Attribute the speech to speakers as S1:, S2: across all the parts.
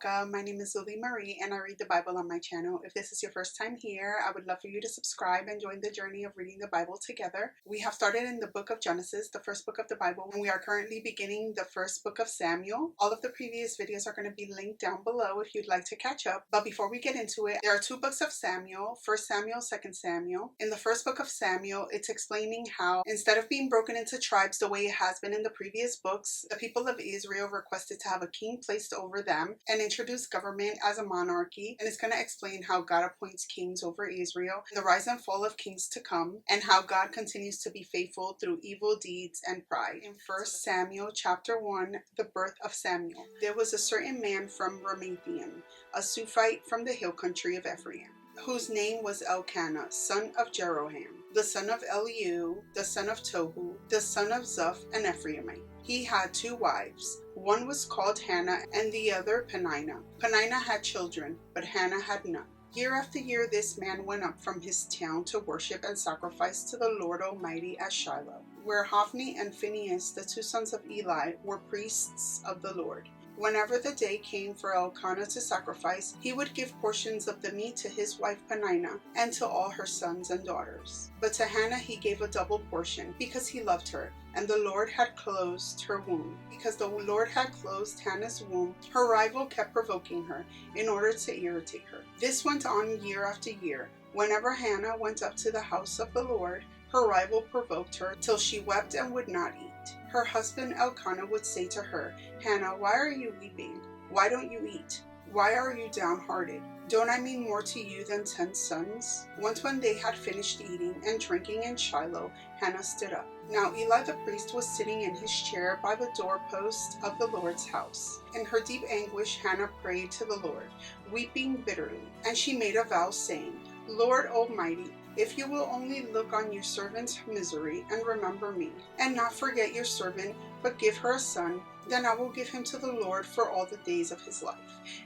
S1: welcome. My name is Lily Marie and I read the Bible on my channel. If this is your first time here, I would love for you to subscribe and join the journey of reading the Bible together. We have started in the book of Genesis, the first book of the Bible, and we are currently beginning the first book of Samuel. All of the previous videos are going to be linked down below if you'd like to catch up. But before we get into it, there are two books of Samuel, 1 Samuel, 2 Samuel. In the first book of Samuel, it's explaining how instead of being broken into tribes the way it has been in the previous books, the people of Israel requested to have a king placed over them and introduce government as a monarchy. And it's going to explain how God appoints kings over Israel, the rise and fall of kings to come, and how God continues to be faithful through evil deeds and pride. In 1 Samuel chapter 1, the birth of Samuel. There was a certain man from Ramathaim, a Suphite from the hill country of Ephraim, whose name was Elkanah, son of Jeroham, the son of Eliu, the son of Tohu, the son of Zuph, an Ephraimite. He had two wives. One was called Hannah and the other Peninnah. Peninnah had children, but Hannah had none. Year after year this man went up from his town to worship and sacrifice to the Lord Almighty at Shiloh, where Hophni and Phinehas, the two sons of Eli, were priests of the Lord. Whenever the day came for Elkanah to sacrifice, he would give portions of the meat to his wife Peninnah and to all her sons and daughters. But to Hannah he gave a double portion, because he loved her, and the Lord had closed her womb. Because the Lord had closed Hannah's womb, her rival kept provoking her in order to irritate her. This went on year after year. Whenever Hannah went up to the house of the Lord, her rival provoked her till she wept and would not eat. Her husband Elkanah would say to her, "Hannah, why are you weeping? Why don't you eat? Why are you downhearted? Don't I mean more to you than 10 sons?" Once when they had finished eating and drinking in Shiloh, Hannah stood up. Now Eli the priest was sitting in his chair by the doorpost of the Lord's house. In her deep anguish, Hannah prayed to the Lord, weeping bitterly. And she made a vow, saying, "Lord Almighty, if you will only look on your servant's misery and remember me, and not forget your servant, but give her a son, then I will give him to the Lord for all the days of his life,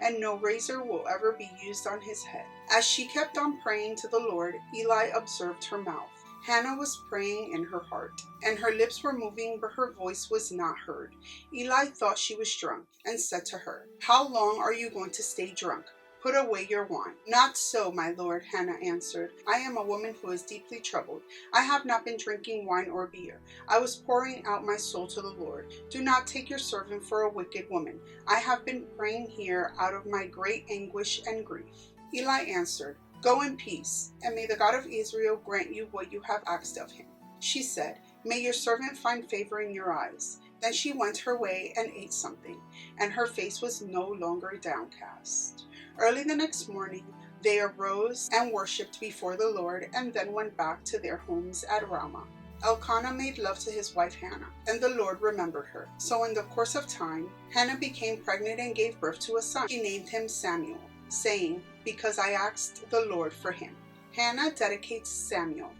S1: and no razor will ever be used on his head." As she kept on praying to the Lord, Eli observed her mouth. Hannah was praying in her heart, and her lips were moving, but her voice was not heard. Eli thought she was drunk, and said to her, "How long are you going to stay drunk? Put away your wine." "Not so, my lord," Hannah answered. "I am a woman who is deeply troubled. I have not been drinking wine or beer. I was pouring out my soul to the Lord. Do not take your servant for a wicked woman. I have been praying here out of my great anguish and grief." Eli answered, "Go in peace, and may the God of Israel grant you what you have asked of him." She said, "May your servant find favor in your eyes." Then she went her way and ate something, and her face was no longer downcast. Early the next morning, they arose and worshipped before the Lord, and then went back to their homes at Ramah. Elkanah made love to his wife Hannah, and the Lord remembered her. So in the course of time, Hannah became pregnant and gave birth to a son. She named him Samuel, saying, "Because I asked the Lord for him." Hannah dedicates Samuel.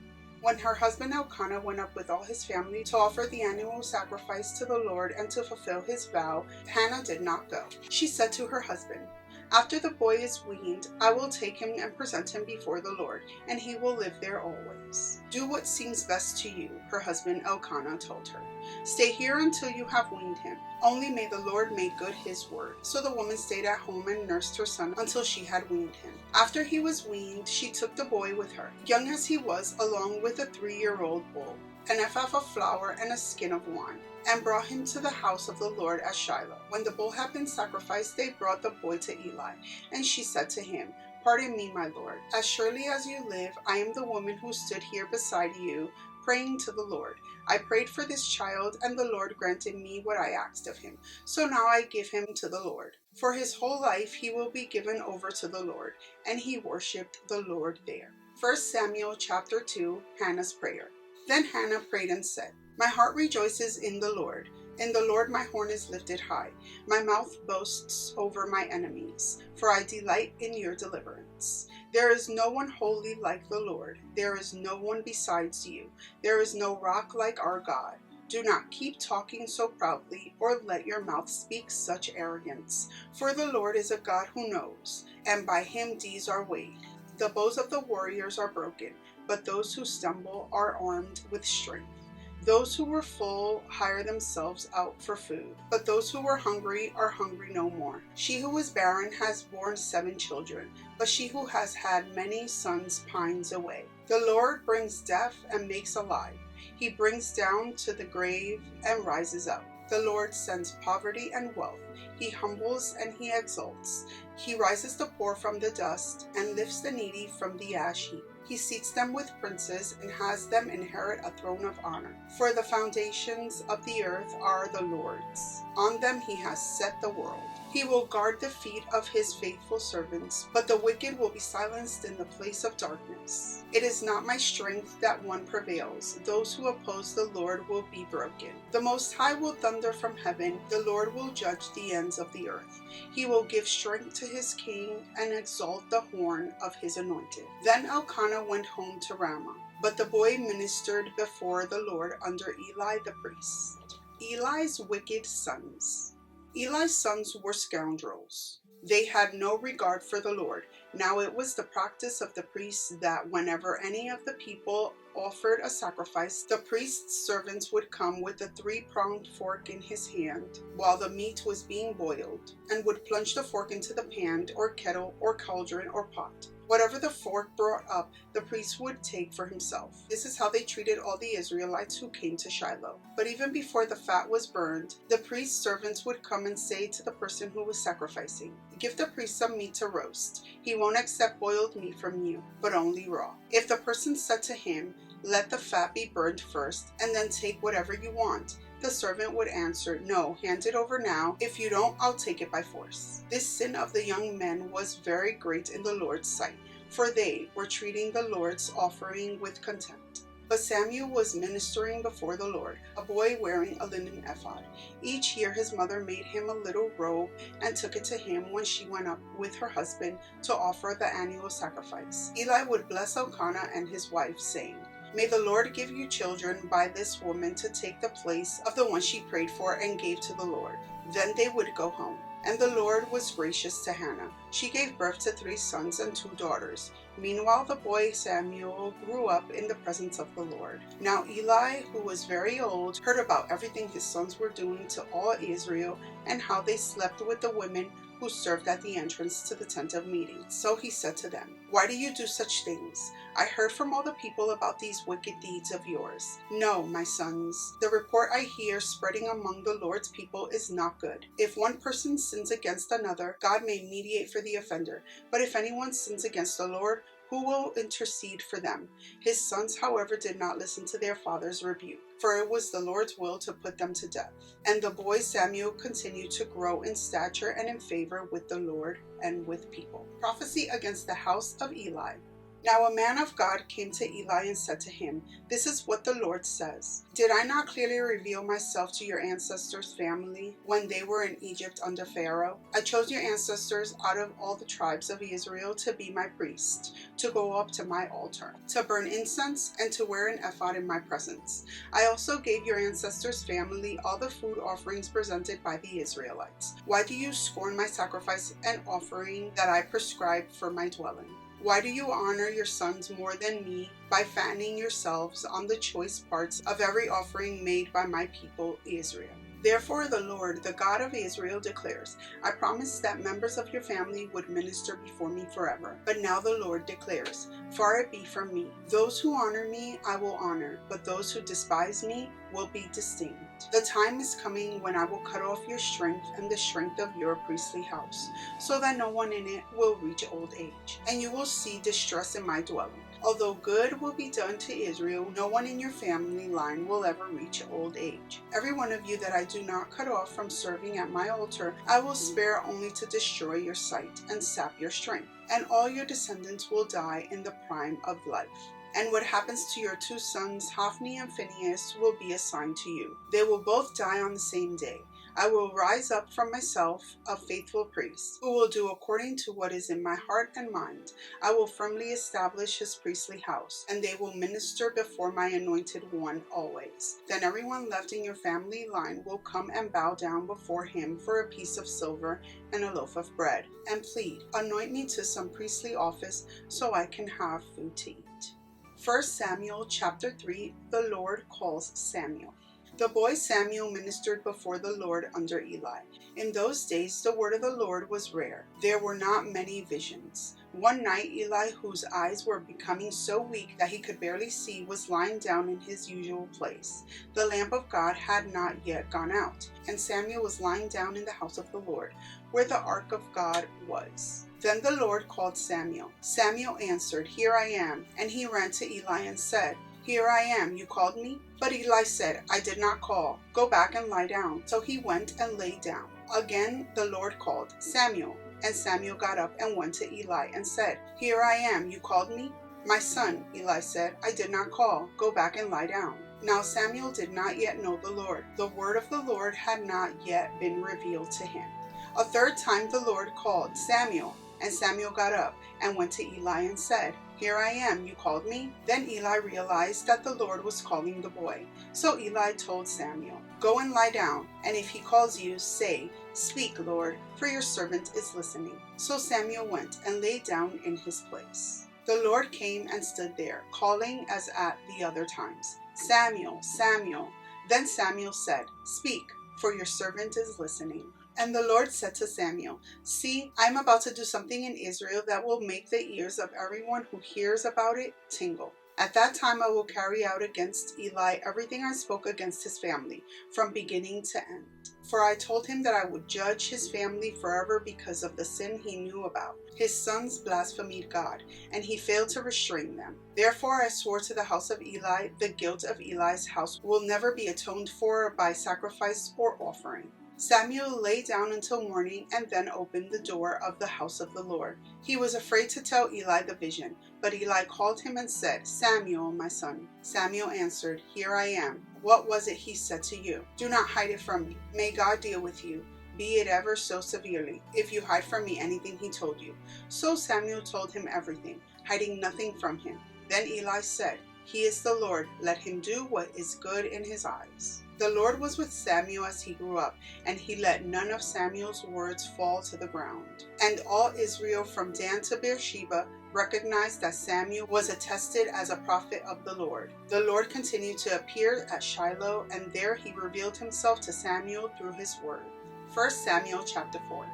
S1: When her husband Elkanah went up with all his family to offer the annual sacrifice to the Lord and to fulfill his vow, Hannah did not go. She said to her husband, "After the boy is weaned, I will take him and present him before the Lord, and he will live there always." "Do what seems best to you," her husband Elkanah told her. "Stay here until you have weaned him. Only may the Lord make good his word." So the woman stayed at home and nursed her son until she had weaned him. After he was weaned, she took the boy with her, young as he was, along with a 3-year-old bull, an ephah of flour, and a skin of wine, and brought him to the house of the Lord at Shiloh. When the bull had been sacrificed, they brought the boy to Eli, and she said to him, "Pardon me, my lord. As surely as you live, I am the woman who stood here beside you, praying to the Lord. I prayed for this child, and the Lord granted me what I asked of him. So now I give him to the Lord. For his whole life he will be given over to the Lord." And he worshipped the Lord there. 1 Samuel chapter 2, Hannah's prayer. Then Hannah prayed and said, "My heart rejoices in the Lord. In the Lord my horn is lifted high. My mouth boasts over my enemies, for I delight in your deliverance. There is no one holy like the Lord. There is no one besides you. There is no rock like our God. Do not keep talking so proudly, or let your mouth speak such arrogance. For the Lord is a God who knows, and by him deeds are weighed. The bows of the warriors are broken, but those who stumble are armed with strength. Those who were full hire themselves out for food, but those who were hungry are hungry no more. She who is barren has borne 7 children, but she who has had many sons pines away. The Lord brings death and makes alive. He brings down to the grave and rises up. The Lord sends poverty and wealth. He humbles and he exalts. He rises the poor from the dust and lifts the needy from the ash heap. He seats them with princes and has them inherit a throne of honor. For the foundations of the earth are the Lord's. On them he has set the world. He will guard the feet of his faithful servants, but the wicked will be silenced in the place of darkness. It is not my strength that one prevails. Those who oppose the Lord will be broken. The Most High will thunder from heaven. The Lord will judge the ends of the earth. He will give strength to his king and exalt the horn of his anointed. Then Elkanah went home to Ramah, but the boy ministered before the Lord under Eli the priest. Eli's wicked sons. Eli's sons were scoundrels. They had no regard for the Lord. Now it was the practice of the priests that whenever any of the people offered a sacrifice, the priest's servants would come with a 3-pronged fork in his hand while the meat was being boiled, and would plunge the fork into the pan or kettle or cauldron or pot. Whatever the fork brought up, the priest would take for himself. This is how they treated all the Israelites who came to Shiloh. But even before the fat was burned, the priest's servants would come and say to the person who was sacrificing, "Give the priest some meat to roast. He won't accept boiled meat from you, but only raw." If the person said to him, "Let the fat be burned first, and then take whatever you want," the servant would answer, "No, hand it over now. If you don't, I'll take it by force." This sin of the young men was very great in the Lord's sight, for they were treating the Lord's offering with contempt. But Samuel was ministering before the Lord, a boy wearing a linen ephod. Each year his mother made him a little robe and took it to him when she went up with her husband to offer the annual sacrifice. Eli would bless Elkanah and his wife, saying, "May the Lord give you children by this woman to take the place of the one she prayed for and gave to the Lord." Then they would go home. And the Lord was gracious to Hannah. She gave birth to 3 sons and 2 daughters. Meanwhile the boy Samuel grew up in the presence of the Lord. Now Eli, who was very old, heard about everything his sons were doing to all Israel, and how they slept with the women who served at the entrance to the tent of meeting. So he said to them, "Why do you do such things? I heard from all the people about these wicked deeds of yours. No, my sons, the report I hear spreading among the Lord's people is not good. If one person sins against another, God may mediate for the offender. But if anyone sins against the Lord, who will intercede for them?" His sons, however, did not listen to their father's rebuke, for it was the Lord's will to put them to death. And the boy Samuel continued to grow in stature and in favor with the Lord and with people. Prophecy against the house of Eli. Now a man of God came to Eli and said to him, "This is what the Lord says. Did I not clearly reveal myself to your ancestors' family when they were in Egypt under Pharaoh? I chose your ancestors out of all the tribes of Israel to be my priests, to go up to my altar, to burn incense, and to wear an ephod in my presence. I also gave your ancestors' family all the food offerings presented by the Israelites. Why do you scorn my sacrifice and offering that I prescribed for my dwelling? Why do you honor your sons more than me by fattening yourselves on the choice parts of every offering made by my people Israel? Therefore the Lord, the God of Israel, declares, I promised that members of your family would minister before me forever. But now the Lord declares, far it be from me. Those who honor me I will honor, but those who despise me will be disdained. The time is coming when I will cut off your strength and the strength of your priestly house, so that no one in it will reach old age. And you will see distress in my dwelling. Although good will be done to Israel, no one in your family line will ever reach old age. Every one of you that I do not cut off from serving at my altar, I will spare only to destroy your sight and sap your strength. And all your descendants will die in the prime of life. And what happens to your 2 sons, Hophni and Phinehas, will be a sign to you. They will both die on the same day. I will rise up from myself a faithful priest, who will do according to what is in my heart and mind. I will firmly establish his priestly house, and they will minister before my anointed one always. Then everyone left in your family line will come and bow down before him for a piece of silver and a loaf of bread, and plead, anoint me to some priestly office so I can have food to eat. 1 Samuel chapter 3, the Lord calls Samuel. The boy Samuel ministered before the Lord under Eli. In those days, the word of the Lord was rare. There were not many visions. One night, Eli, whose eyes were becoming so weak that he could barely see, was lying down in his usual place. The lamp of God had not yet gone out, and Samuel was lying down in the house of the Lord, where the ark of God was. Then the Lord called Samuel. Samuel answered, "Here I am." And he ran to Eli and said, "Here I am, you called me?" But Eli said, "I did not call. Go back and lie down." So he went and lay down. Again the Lord called, "Samuel." And Samuel got up and went to Eli and said, "Here I am, you called me?" "My son," Eli said, "I did not call. Go back and lie down." Now Samuel did not yet know the Lord. The word of the Lord had not yet been revealed to him. A third time the Lord called, "Samuel." And Samuel got up and went to Eli and said, "Here I am, you called me?" Then Eli realized that the Lord was calling the boy. So Eli told Samuel, "Go and lie down, and if he calls you, say, 'Speak, Lord, for your servant is listening.'" So Samuel went and lay down in his place. The Lord came and stood there, calling as at the other times, "Samuel, Samuel." Then Samuel said, "Speak, for your servant is listening." And the Lord said to Samuel, "See, I am about to do something in Israel that will make the ears of everyone who hears about it tingle. At that time I will carry out against Eli everything I spoke against his family, from beginning to end. For I told him that I would judge his family forever because of the sin he knew about. His sons blasphemed God, and he failed to restrain them. Therefore I swore to the house of Eli, the guilt of Eli's house will never be atoned for by sacrifice or offering." Samuel lay down until morning and then opened the door of the house of the Lord. He was afraid to tell Eli the vision, but Eli called him and said, "Samuel, my son." Samuel answered, "Here I am." "What was it he said to you? Do not hide it from me. May God deal with you, be it ever so severely, if you hide from me anything he told you." So Samuel told him everything, hiding nothing from him. Then Eli said, "He is the Lord. Let him do what is good in his eyes." The Lord was with Samuel as he grew up, and he let none of Samuel's words fall to the ground. And all Israel from Dan to Beersheba recognized that Samuel was attested as a prophet of the Lord. The Lord continued to appear at Shiloh, and there he revealed himself to Samuel through his word. 1 Samuel chapter 4.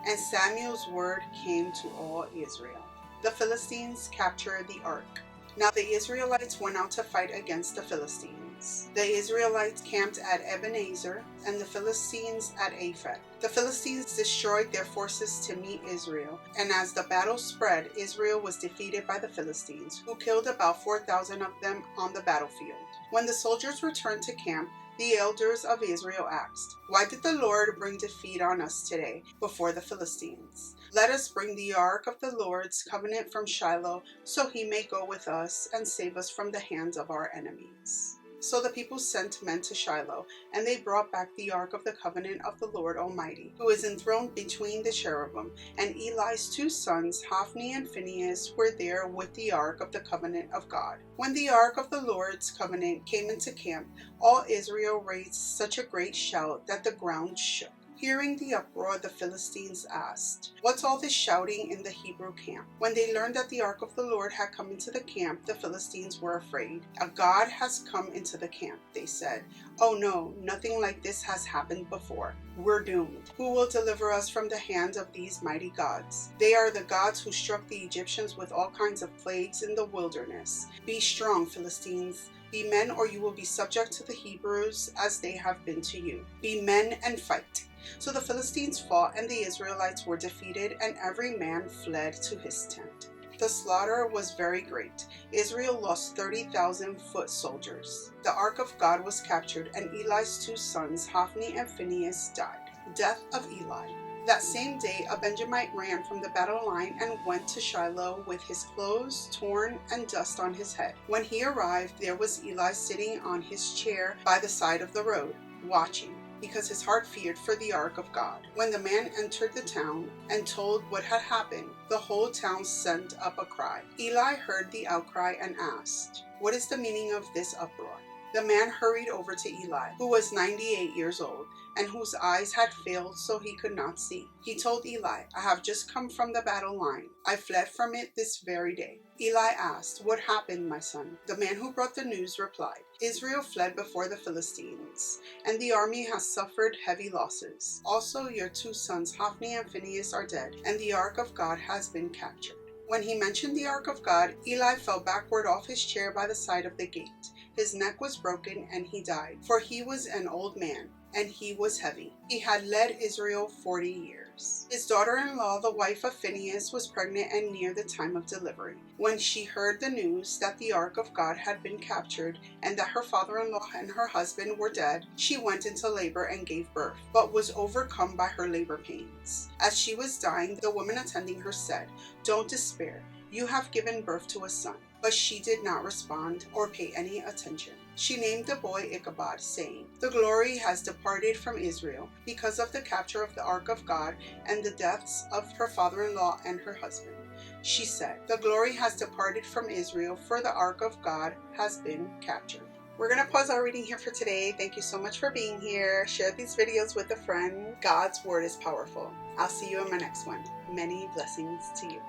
S1: And Samuel's word came to all Israel. The Philistines captured the ark. Now the Israelites went out to fight against the Philistines. The Israelites camped at Ebenezer, and the Philistines at Aphek. The Philistines destroyed their forces to meet Israel, and as the battle spread, Israel was defeated by the Philistines, who killed about 4,000 of them on the battlefield. When the soldiers returned to camp, the elders of Israel asked, "Why did the Lord bring defeat on us today before the Philistines? Let us bring the ark of the Lord's covenant from Shiloh, so he may go with us and save us from the hands of our enemies." So the people sent men to Shiloh, and they brought back the ark of the covenant of the Lord Almighty, who is enthroned between the cherubim. And Eli's two sons, Hophni and Phinehas, were there with the ark of the covenant of God. When the ark of the Lord's covenant came into camp, all Israel raised such a great shout that the ground shook. Hearing the uproar, the Philistines asked, "What's all this shouting in the Hebrew camp?" When they learned that the ark of the Lord had come into the camp, the Philistines were afraid. "A god has come into the camp," they said. "Oh no, nothing like this has happened before. We're doomed. Who will deliver us from the hand of these mighty gods? They are the gods who struck the Egyptians with all kinds of plagues in the wilderness. Be strong, Philistines. Be men, or you will be subject to the Hebrews as they have been to you. Be men and fight." So the Philistines fought, and the Israelites were defeated, and every man fled to his tent. The slaughter was very great. Israel lost 30,000 foot soldiers. The ark of God was captured, and Eli's two sons, Hophni and Phinehas, died. Death of Eli. That same day, a Benjamite ran from the battle line and went to Shiloh with his clothes torn and dust on his head. When he arrived, there was Eli sitting on his chair by the side of the road, watching, because his heart feared for the ark of God. When the man entered the town and told what had happened, the whole town sent up a cry. Eli heard the outcry and asked, "What is the meaning of this uproar?" The man hurried over to Eli, who was 98 years old, and whose eyes had failed so he could not see. He told Eli, "I have just come from the battle line. I fled from it this very day." Eli asked, "What happened, my son?" The man who brought the news replied, "Israel fled before the Philistines, and the army has suffered heavy losses. Also, your two sons, Hophni and Phinehas, are dead, and the ark of God has been captured." When he mentioned the ark of God, Eli fell backward off his chair by the side of the gate. His neck was broken and he died, for he was an old man, and he was heavy. He had led Israel 40 years. His daughter-in-law, the wife of Phinehas, was pregnant and near the time of delivery. When she heard the news that the ark of God had been captured and that her father-in-law and her husband were dead, she went into labor and gave birth, but was overcome by her labor pains. As she was dying, the woman attending her said, "Don't despair. You have given birth to a son." But she did not respond or pay any attention. She named the boy Ichabod, saying, "The glory has departed from Israel because of the capture of the ark of God and the deaths of her father-in-law and her husband." She said, "The glory has departed from Israel, for the ark of God has been captured." We're going to pause our reading here for today. Thank you so much for being here. Share these videos with a friend. God's word is powerful. I'll see you in my next one. Many blessings to you.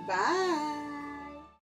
S1: Bye.